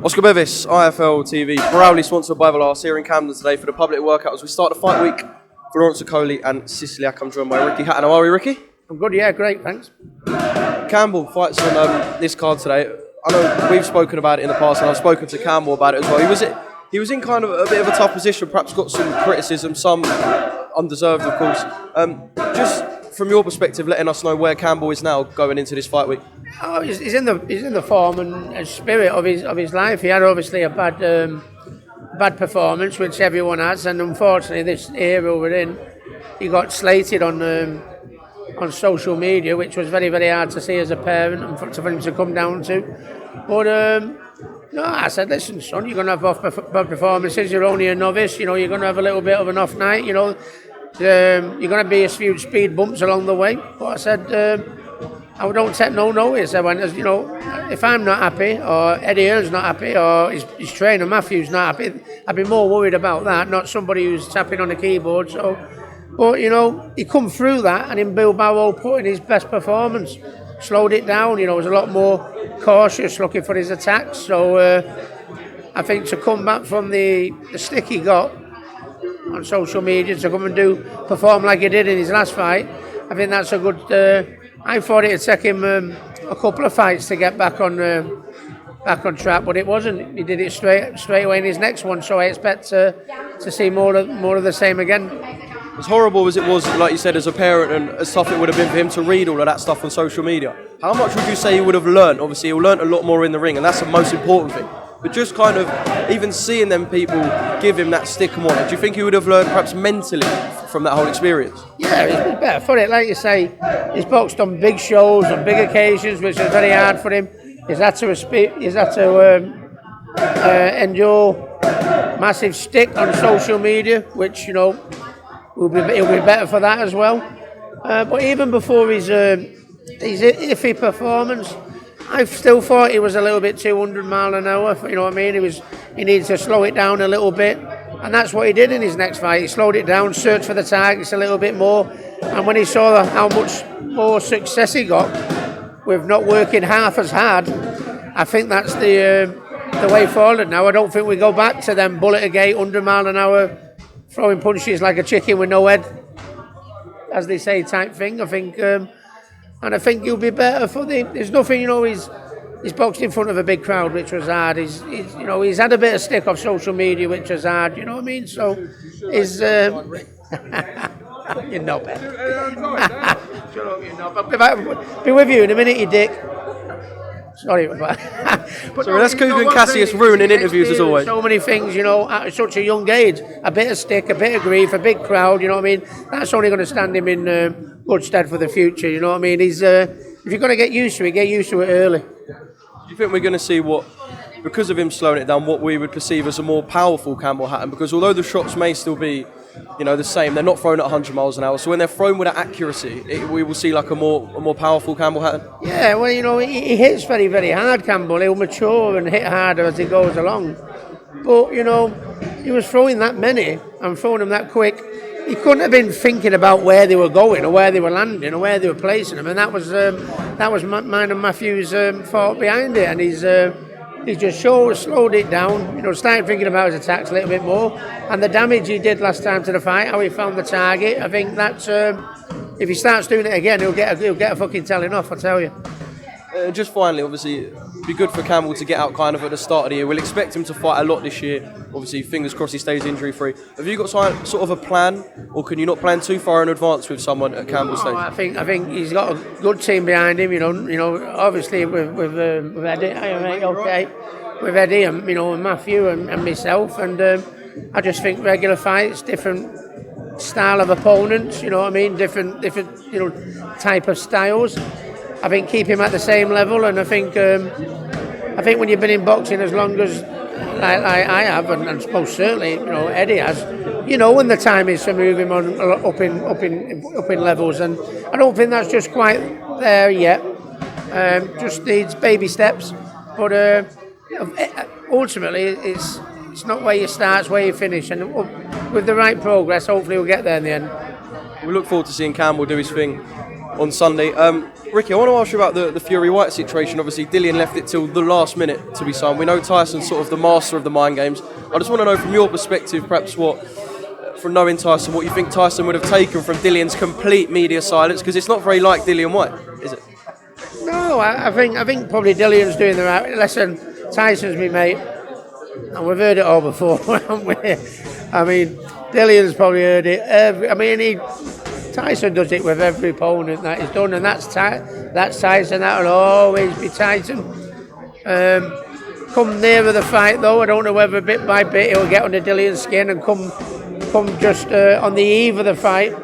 Oscar Bevis, IFL TV, proudly sponsored by Valas here in Camden today for the public workout as we start the fight week for Lawrence Okoli and Siciliac. I'm joined by Ricky Hatton. How are you, Ricky? I'm good, yeah, great, thanks. Campbell fights on this card today. I know we've spoken about it in the past and I've spoken to Campbell about it as well. He was in kind of a bit of a tough position, perhaps got some criticism, some undeserved, of course. Just from your perspective, letting us know where Campbell is now going into this fight week. Oh, he's in the form and spirit of his life. He had obviously a bad performance, which everyone has, and unfortunately, this era we're in, he got slated on social media, which was very, very hard to see as a parent and for him to come down to. But no, I said, listen, son, you're going to have bad performances. You're only a novice. You know, you're going to have a little bit of an off night. You know, you're going to be a few speed bumps along the way. But I said, I don't take no notice. I went, you know, if I'm not happy, or Eddie Hearn's not happy, or his trainer Matthew's not happy, I'd be more worried about that, not somebody who's tapping on the keyboard. So, but you know, he come through that, and in Bilbao put in his best performance, slowed it down. You know, was a lot more cautious, looking for his attacks. So, I think to come back from the stick he got on social media to come and perform like he did in his last fight, I think that's a good. I thought it'd take him a couple of fights to get back on track, but it wasn't. He did it straight away in his next one, so I expect to see more of the same again. As horrible as it was, like you said, as a parent, and as tough it would have been for him to read all of that stuff on social media, how much would you say he would have learned? Obviously, he learned a lot more in the ring, and that's the most important thing. But just kind of even seeing them people give him that stick and whatnot, do you think he would have learned perhaps mentally from that whole experience? Yeah, he's better for it. Like you say, he's boxed on big shows, on big occasions, which is very hard for him. He's had to endure massive stick on social media, which, you know, he'll be better for that as well. But even before his iffy performance, I still thought he was a little bit 200 mile an hour. You know what I mean? He needs to slow it down a little bit, and that's what he did in his next fight. He slowed it down, searched for the targets a little bit more, and when he saw how much more success he got with not working half as hard, I think that's the way forward. Now I don't think we go back to them bullet a gate, 100 mile an hour, throwing punches like a chicken with no head, as they say, type thing. I think. And I think he'll be better for there's nothing, you know, he's boxed in front of a big crowd, which was hard. He's had a bit of stick off social media, which was hard, you know what I mean? So, you're not better. Shut up, you're not. I'll be with you in a minute, you dick. Sorry about that. So that's Cougar Cassius ruining interviews as always. So many things, you know, at such a young age. A bit of stick, a bit of grief, a big crowd, you know what I mean? That's only going to stand him in good stead for the future, you know what I mean? If you're going to get used to it early. Do you think we're going to see because of him slowing it down, what we would perceive as a more powerful Campbell Hatton? Because although the shots may still be, you know, the same, they're not thrown at 100 miles an hour. So when they're thrown with that accuracy, we will see like a more powerful Campbell Hatton. Yeah, well, you know, he hits very, very hard, Campbell. He'll mature and hit harder as he goes along. But, you know, he was throwing that many and throwing them that quick. He couldn't have been thinking about where they were going or where they were landing or where they were placing them. And that was mine and Matthew's thought behind it. And he just slowed it down, you know, started thinking about his attacks a little bit more. And the damage he did last time to the fight, how he found the target, I think that's, if he starts doing it again, he'll get a fucking telling off, I tell you. Just finally, obviously, it'd be good for Campbell to get out kind of at the start of the year. We'll expect him to fight a lot this year. Obviously, fingers crossed he stays injury-free. Have you got sort of a plan, or can you not plan too far in advance with someone at Campbell State? I think he's got a good team behind him. You know, obviously with Eddie, with Eddie and and Matthew and myself, and I just think regular fights, different style of opponents. You know what I mean? Different type of styles. I think keep him at the same level, and I think when you've been in boxing as long as like I have, and most certainly Eddie has, when the time is to move him on up in levels, and I don't think that's just quite there yet. Just needs baby steps, but ultimately it's not where you start, it's where you finish, and with the right progress, hopefully we'll get there in the end. We look forward to seeing Campbell do his thing on Sunday. Ricky, I want to ask you about the Fury-Whyte situation. Obviously, Dillian left it till the last minute to be signed. We know Tyson's sort of the master of the mind games. I just want to know from your perspective, perhaps from knowing Tyson, what you think Tyson would have taken from Dillian's complete media silence, because it's not very like Dillian Whyte, is it? No, I think probably Dillian's doing the right. Listen, Tyson's my mate, and we've heard it all before, haven't we? I mean, Dillian's probably heard it. Tyson does it with every opponent that he's done, and that's Tyson. That'll always be Tyson. Come nearer the fight, though, I don't know whether bit by bit he'll get under Dillian's skin, and come just on the eve of the fight,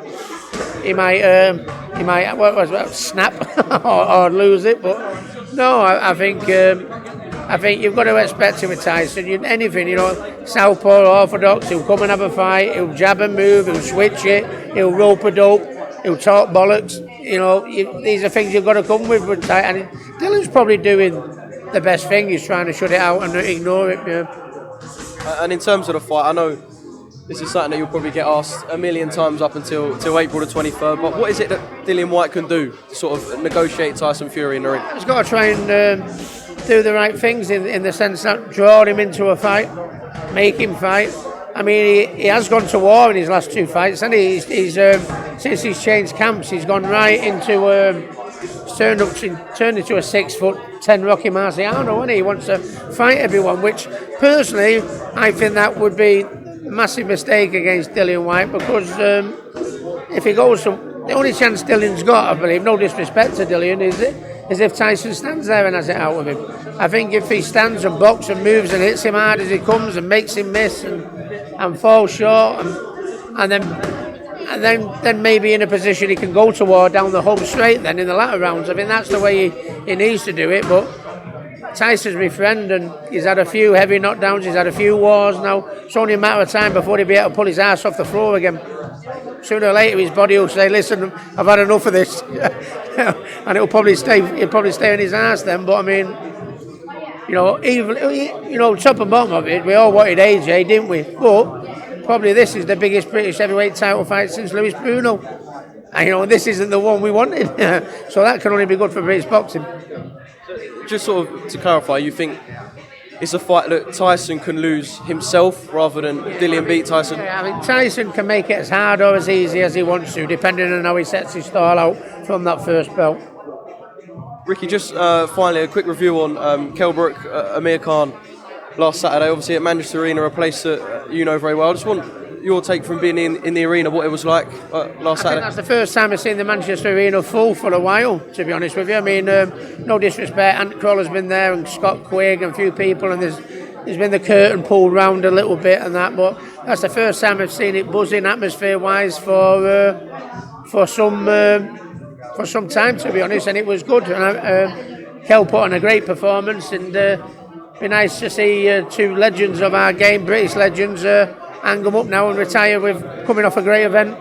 he might snap or lose it. But no, I think you've got to expect him with Tyson. Anything, southpaw or orthodox, he'll come and have a fight. He'll jab and move. He'll switch it. He'll rope a dope. He'll talk bollocks. These are things you've got to come with Tyson. And Dillian's probably doing the best thing. He's trying to shut it out and ignore it. Yeah. And in terms of the fight, I know this is something that you'll probably get asked a million times up until April the 23rd. But what is it that Dillian Whyte can do to sort of negotiate Tyson Fury in the ring? He's got to try and do the right things in the sense that draw him into a fight, make him fight. I mean, he has gone to war in his last two fights, and he's since he's changed camps, he's gone right into turned into a 6'10" Rocky Marciano, and he wants to fight everyone. Which personally, I think that would be a massive mistake against Dillian Whyte, because if he goes to, the only chance Dillian's got, I believe, no disrespect to Dillian, is if Tyson stands there and has it out with him. I think if he stands and boxes and moves and hits him hard as he comes and makes him miss and fall short, and then maybe in a position he can go to war down the home straight then in the latter rounds. I think that's the way he needs to do it. But Tyson's my friend, and he's had a few heavy knockdowns, he's had a few wars now. It's only a matter of time before he'll be able to pull his ass off the floor again. Sooner or later his body will say, listen, I've had enough of this. And he'll probably stay on his ass then. But I mean, top and bottom of it, we all wanted AJ, didn't we? But probably this is the biggest British heavyweight title fight since Louis Bruno. And this isn't the one we wanted. So that can only be good for British boxing. Just sort of to clarify, you think it's a fight that Tyson can lose himself rather than Dillian beat Tyson? Yeah, I mean, Tyson can make it as hard or as easy as he wants to, depending on how he sets his stall out from that first belt. Ricky, just finally a quick review on Brook, Amir Khan last Saturday, obviously at Manchester Arena, a place that you know very well. I just want your take from being in the arena, what it was like last Saturday. I think that's the first time I've seen the Manchester Arena full for a while, to be honest with you. I mean, no disrespect, Ant Crawler's been there and Scott Quigg and a few people, and there's been the curtain pulled round a little bit and that, but that's the first time I've seen it buzzing atmosphere-wise for some time, to be honest, and it was good. And Kel put on a great performance, and be nice to see two legends of our game, British legends, hang them up now and retire with coming off a great event.